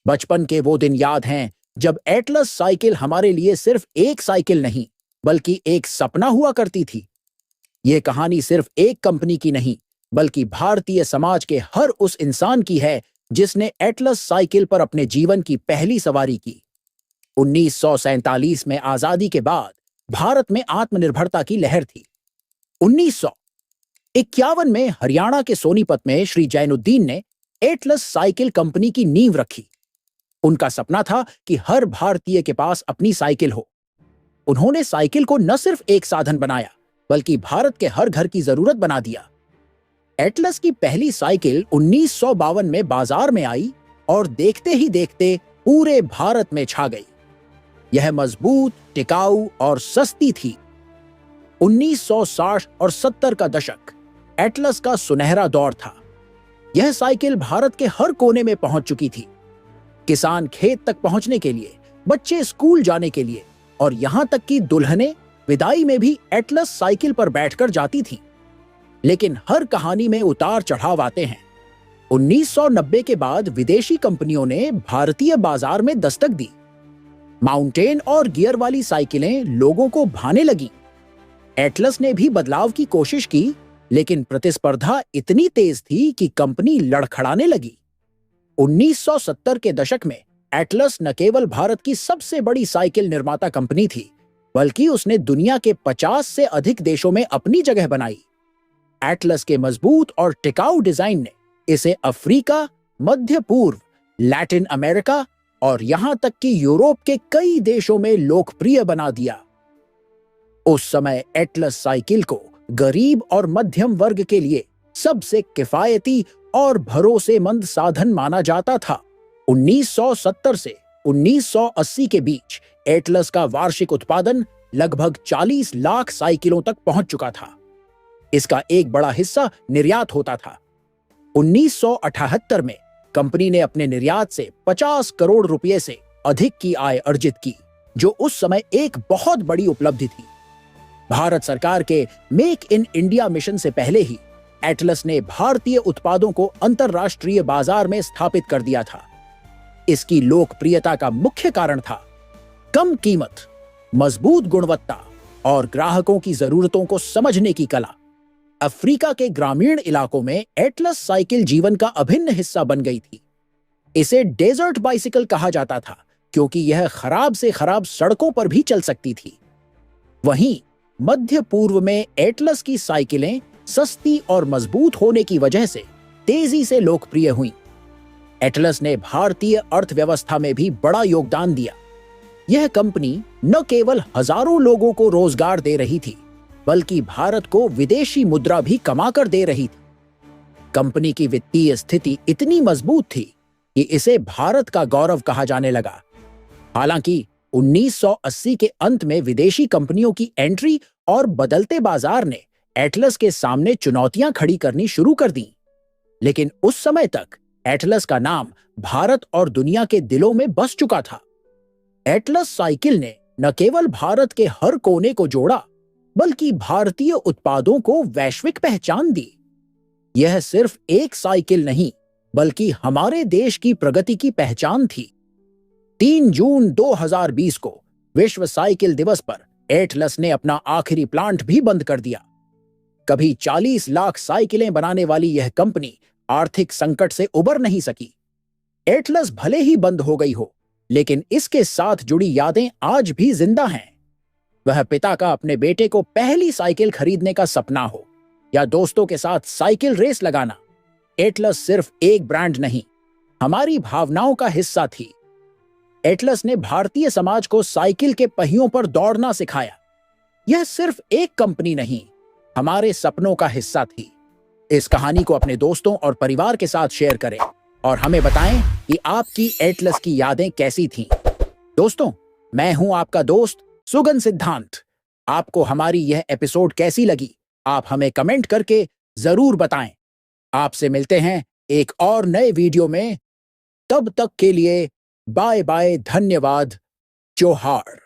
बचपन के वो दिन याद हैं जब एटलस साइकिल हमारे लिए सिर्फ एक साइकिल नहीं बल्कि एक सपना हुआ करती थी। ये कहानी सिर्फ एक कंपनी की नहीं बल्कि भारतीय समाज के हर उस इंसान की है जिसने एटलस साइकिल पर अपने जीवन की पहली सवारी की। 1947 में आजादी के बाद भारत में आत्मनिर्भरता की लहर थी। 1951 में हरियाणा के सोनीपत में श्री जैनुद्दीन ने एटलस साइकिल कंपनी की नींव रखी। उनका सपना था कि हर भारतीय के पास अपनी साइकिल हो। उन्होंने साइकिल को न सिर्फ एक साधन बनाया बल्कि भारत के हर घर की जरूरत बना दिया। एटलस की पहली साइकिल 1952 में बाजार में आई और देखते ही देखते पूरे भारत में छा गई। यह मजबूत, टिकाऊ और सस्ती थी। 1960 और 70 का दशक एटलस का सुनहरा दौर था। यह साइकिल भारत के हर कोने में पहुंच चुकी थी। किसान खेत तक पहुंचने के लिए, बच्चे स्कूल जाने के लिए और यहां तक कि दुल्हनें विदाई में भी एटलस साइकिल पर बैठकर जाती थीं। लेकिन हर कहानी में उतार चढ़ाव आते हैं। 1990 के बाद विदेशी कंपनियों ने भारतीय बाजार में दस्तक दी। माउंटेन और गियर वाली साइकिलें लोगों को भाने लगीं। एटलस ने भी बदलाव की कोशिश की, लेकिन प्रतिस्पर्धा इतनी तेज थी कि कंपनी लड़खड़ाने लगी। 1970 के दशक में एटलस न केवल भारत की सबसे बड़ी साइकिल निर्माता कंपनी थी, बल्कि उसने दुनिया के 50 से अधिक देशों में अपनी जगह बनाई। एटलस के मजबूत और टिकाऊ डिजाइन ने इसे अफ्रीका, मध्य पूर्व, लैटिन अमेरिका और यहां तक कि यूरोप के कई देशों में लोकप्रिय बना दिया। उस समय एटलस साइकिल को गरीब और मध्यम वर्ग के लिए सबसे किफायती और भरोसेमंद साधन माना जाता था। 1970 से 1980 के बीच एटलस का वार्षिक उत्पादन लगभग 40 लाख साइकिलों तक पहुंच चुका था। इसका एक बड़ा हिस्सा निर्यात होता था। 1978 में कंपनी ने अपने निर्यात से 50 करोड़ रुपए से अधिक की आय अर्जित की, जो उस समय एक बहुत बड़ी उपलब्धि थी। भारत सरकार के मेक इन इंडिया मिशन से पहले ही एटलस ने भारतीय उत्पादों को अंतरराष्ट्रीय बाजार में स्थापित कर दिया था। इसकी लोकप्रियता का मुख्य कारण था कम कीमत, मजबूत गुणवत्ता और ग्राहकों की जरूरतों को समझने की कला। अफ्रीका के ग्रामीण इलाकों में एटलस साइकिल जीवन का अभिन्न हिस्सा बन गई थी। इसे डेजर्ट बाइसिकल कहा जाता था क्योंकि यह खराब से खराब सड़कों पर भी चल सकती थी। वहीं मध्य पूर्व में एटलस की साइकिलें सस्ती और मजबूत होने की वजह से तेजी से लोकप्रिय हुईं। एटलस ने भारतीय अर्थव्यवस्था में भी बड़ा योगदान दिया। यह कंपनी न केवल हजारों लोगों को रोजगार दे रही थी, बल्कि भारत को विदेशी मुद्रा भी कमाकर दे रही थी। कंपनी की वित्तीय स्थिति इतनी मजबूत थी कि इसे भारत का गौरव कहा जाने लगा। हालांकि 1980 के अंत में विदेशी कंपनियों की एंट्री और बदलते बाजार ने एटलस के सामने चुनौतियां खड़ी करनी शुरू कर दी। लेकिन उस समय तक एटलस का नाम भारत और दुनिया के दिलों में बस चुका था। एटलस साइकिल ने न केवल भारत के हर कोने को जोड़ा, बल्कि भारतीय उत्पादों को वैश्विक पहचान दी। यह सिर्फ एक साइकिल नहीं, बल्कि हमारे देश की प्रगति की पहचान थी। 3 जून 2020 को विश्व साइकिल दिवस पर एटलस ने अपना आखिरी प्लांट भी बंद कर दिया। कभी 40 लाख साइकिलें बनाने वाली यह कंपनी आर्थिक संकट से उबर नहीं सकी। एटलस भले ही बंद हो गई हो, लेकिन इसके साथ जुड़ी यादें आज भी जिंदा हैं। वह पिता का अपने बेटे को पहली साइकिल खरीदने का सपना हो, या दोस्तों के साथ साइकिल रेस लगाना। एटलस सिर्फ एक ब्रांड नहीं, हमारी भावनाओं का हिस्सा थी। एटलस ने भारतीय समाज को साइकिल के पहियों पर दौड़ना सिखाया। यह सिर्फ एक कंपनी नहीं, हमारे सपनों का हिस्सा थी। इस कहानी को अपने दोस्तों और परिवार के साथ शेयर करें और हमें बताएं कि आपकी एटलस की यादें कैसी थीं। दोस्तों, मैं हूं आपका दोस्त सुगन सिद्धांत। आपको हमारी यह एपिसोड कैसी लगी, आप हमें कमेंट करके जरूर बताएं। आपसे मिलते हैं एक और नए वीडियो में। तब तक के लिए बाय बाय, धन्यवाद, जोहार।